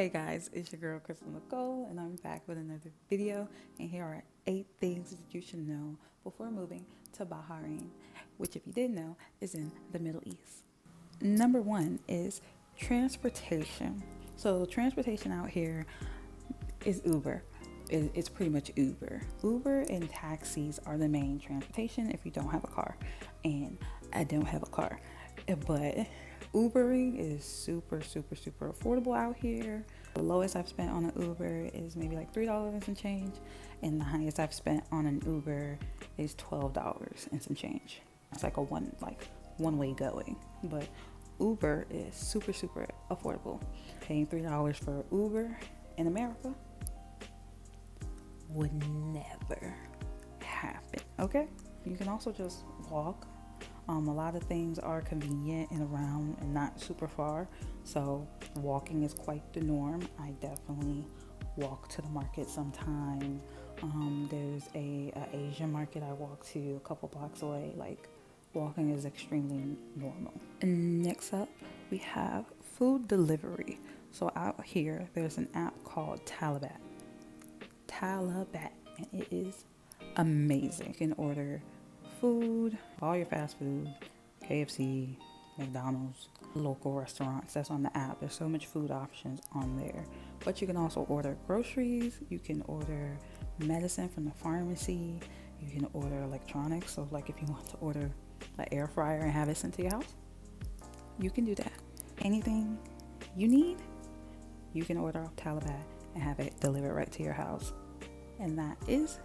Hey guys, it's your girl Crystal Nicole, and I'm back with another video. And here are 8 things that you should know before moving to Bahrain, which, if you didn't know, is in the Middle East. Number 1 is transportation. So, transportation out here is Uber. It's pretty much Uber. Uber and taxis are the main transportation if you don't have a car. And I don't have a car. But Ubering is super, super, super affordable out here. The lowest I've spent on an Uber is maybe like $3 and some change. And the highest I've spent on an Uber is $12 and some change. It's like one way going. But Uber is super, super affordable. Paying $3 for Uber in America would never happen, okay? You can also just walk. A lot of things are convenient and around and not super far, so walking is quite the norm. I definitely walk to the market sometime. There's a Asian market I walk to a couple blocks away. Like, walking is extremely normal. And next up, we have food delivery. So out here, there's an app called Talabat, and it is amazing. You can order food, all your fast food, KFC, McDonald's, local restaurants that's on the app. There's so much food options on there. But you can also order groceries, you can order medicine from the pharmacy, you can order electronics. So like if you want to order an air fryer and have it sent to your house, you can do that. Anything you need, you can order off Talabat and have it delivered right to your house. And that is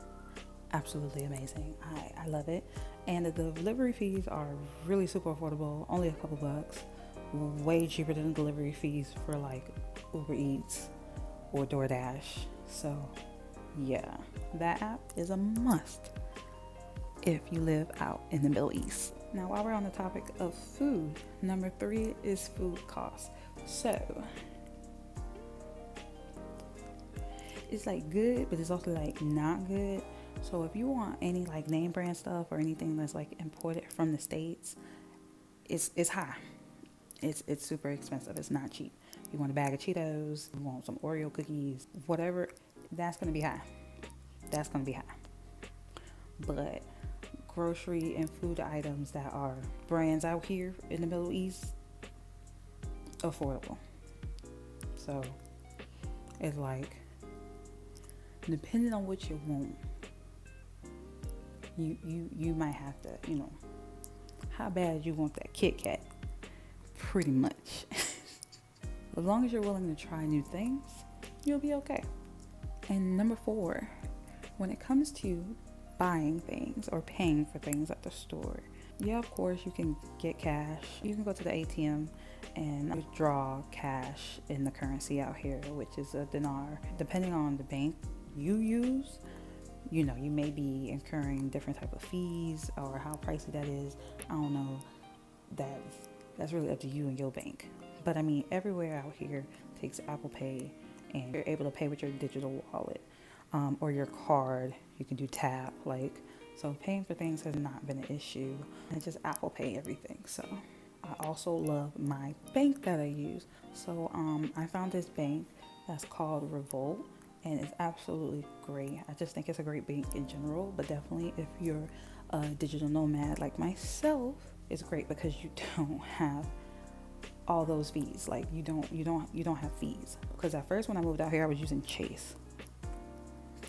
absolutely amazing. I love it. And the delivery fees are really super affordable, only a couple bucks, way cheaper than the delivery fees for like Uber Eats or DoorDash. So yeah, that app is a must if you live out in the Middle East. Now, while we're on the topic of food, number 3 is food costs. So it's like good, but it's also like not good. So if you want any like name brand stuff or anything that's like imported from the States, it's high. It's super expensive. It's not cheap. You want a bag of Cheetos, you want some Oreo cookies, whatever, that's gonna be high. That's gonna be high. But grocery and food items that are brands out here in the Middle East, affordable. So it's like, depending on what you want, you might have to, how bad you want that Kit Kat, pretty much. As long as you're willing to try new things, you'll be okay. And number 4, when it comes to buying things or paying for things at the store, yeah, of course you can get cash. You can go to the ATM and withdraw cash in the currency out here, which is a dinar. Depending on the bank you use, you may be incurring different type of fees or how pricey that is. I don't know. That's really up to you and your bank. But I mean, everywhere out here takes Apple Pay, and you're able to pay with your digital wallet or your card. You can do tap, so paying for things has not been an issue. And just Apple Pay everything. So I also love my bank that I use. So I found this bank that's called Revolt, and it's absolutely great. I just think it's a great bank in general, but definitely if you're a digital nomad like myself, it's great because you don't have all those fees. Like you don't have fees. Because at first when I moved out here, I was using Chase.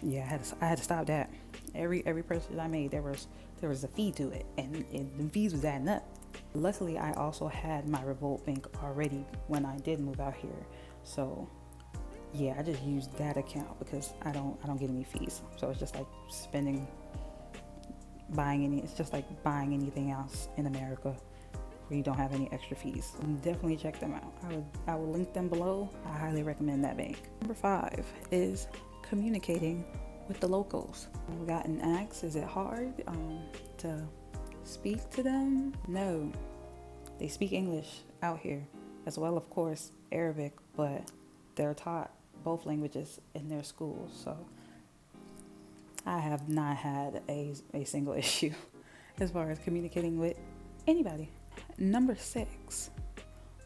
Yeah, I had to stop that. Every purchase I made, there was a fee to it, and the fees was adding up. Luckily, I also had my Revolt bank already when I did move out here, so yeah, I just used that account because I don't get any fees. So it's just like it's just like buying anything else in America where you don't have any extra fees. Definitely check them out. I will link them below. I highly recommend that bank. Number 5 is communicating with the locals. I've gotten asked, is it hard to speak to them? No, they speak English out here as well, of course, Arabic, but they're taught both languages in their schools. So I have not had a single issue as far as communicating with anybody. Number 6,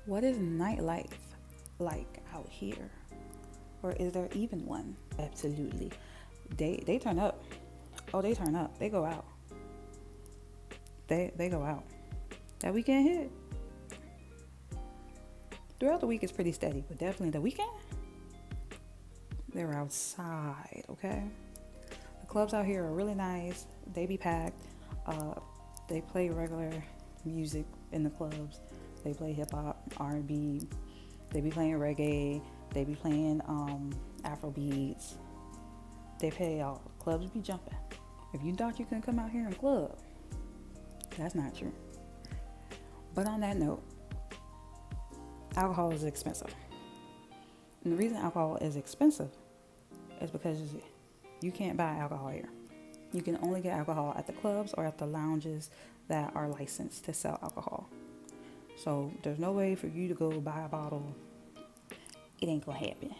what is nightlife like out here? Or is there even one? Absolutely. They turn up. Oh, they turn up. They go out. They go out. That weekend hit. Throughout the week it's pretty steady, but definitely the weekend, they're outside, okay? The clubs out here are really nice. They be packed. They play regular music in the clubs. They play hip hop, R&B. They be playing reggae. They be playing Afro beats. They pay all. Clubs be jumping. If you thought you couldn't come out here and club, that's not true. But on that note, alcohol is expensive. And the reason alcohol is expensive is because you can't buy alcohol here. You can only get alcohol at the clubs or at the lounges that are licensed to sell alcohol. So there's no way for you to go buy a bottle. It ain't gonna happen.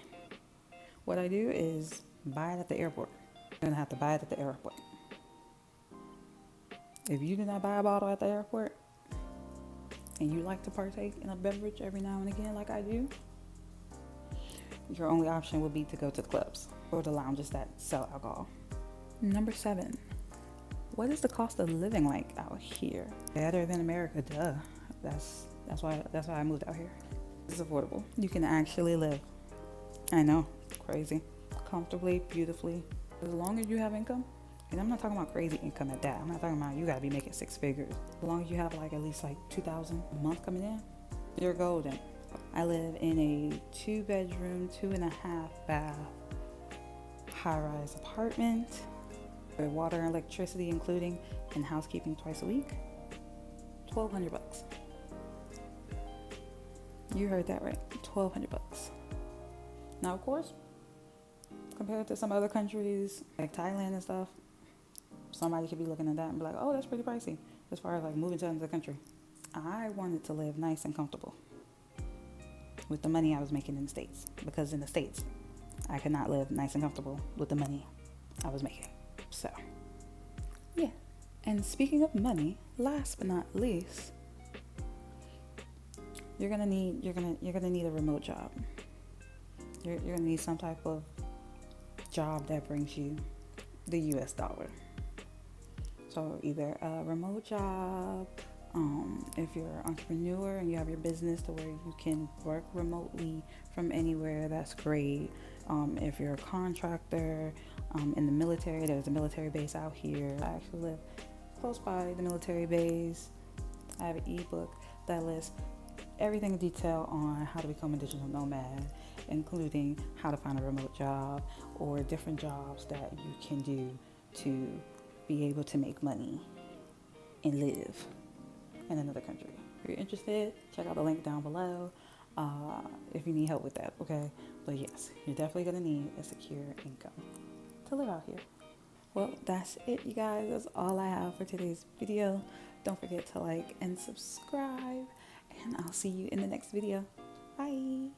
What I do is buy it at the airport. You're gonna have to buy it at the airport. If you do not buy a bottle at the airport and you like to partake in a beverage every now and again like I do, your only option will be to go to the clubs or the lounges that sell alcohol. Number 7, what is the cost of living like out here? Better than America, duh. That's why I moved out here. It's affordable. You can actually live. I know, crazy. Comfortably, beautifully. As long as you have income, and I'm not talking about crazy income at that. I'm not talking about you gotta be making 6 figures. As long as you have at least $2,000 a month coming in, you're golden. I live in a 2-bedroom, 2.5 bath, high-rise apartment with water and electricity including, and housekeeping twice a week. $1,200. You heard that right. $1,200. Now, of course, compared to some other countries like Thailand and stuff, somebody could be looking at that and be like, oh, that's pretty pricey as far as moving to another country. I wanted to live nice and comfortable with the money I was making in the States, because in the States I could not live nice and comfortable with the money I was making. So yeah. And speaking of money, last but not least, you're gonna need a remote job. You're gonna need some type of job that brings you the US dollar. So either a remote job, if you're an entrepreneur and you have your business to where you can work remotely from anywhere, that's great. If you're a contractor, in the military, there's a military base out here. I actually live close by the military base. I have an ebook that lists everything in detail on how to become a digital nomad, including how to find a remote job or different jobs that you can do to be able to make money and live in another country. If you're interested, check out the link down below if you need help with that, okay? But yes, you're definitely going to need a secure income to live out here. Well, that's it, you guys. That's all I have for today's video. Don't forget to like and subscribe, and I'll see you in the next video. Bye.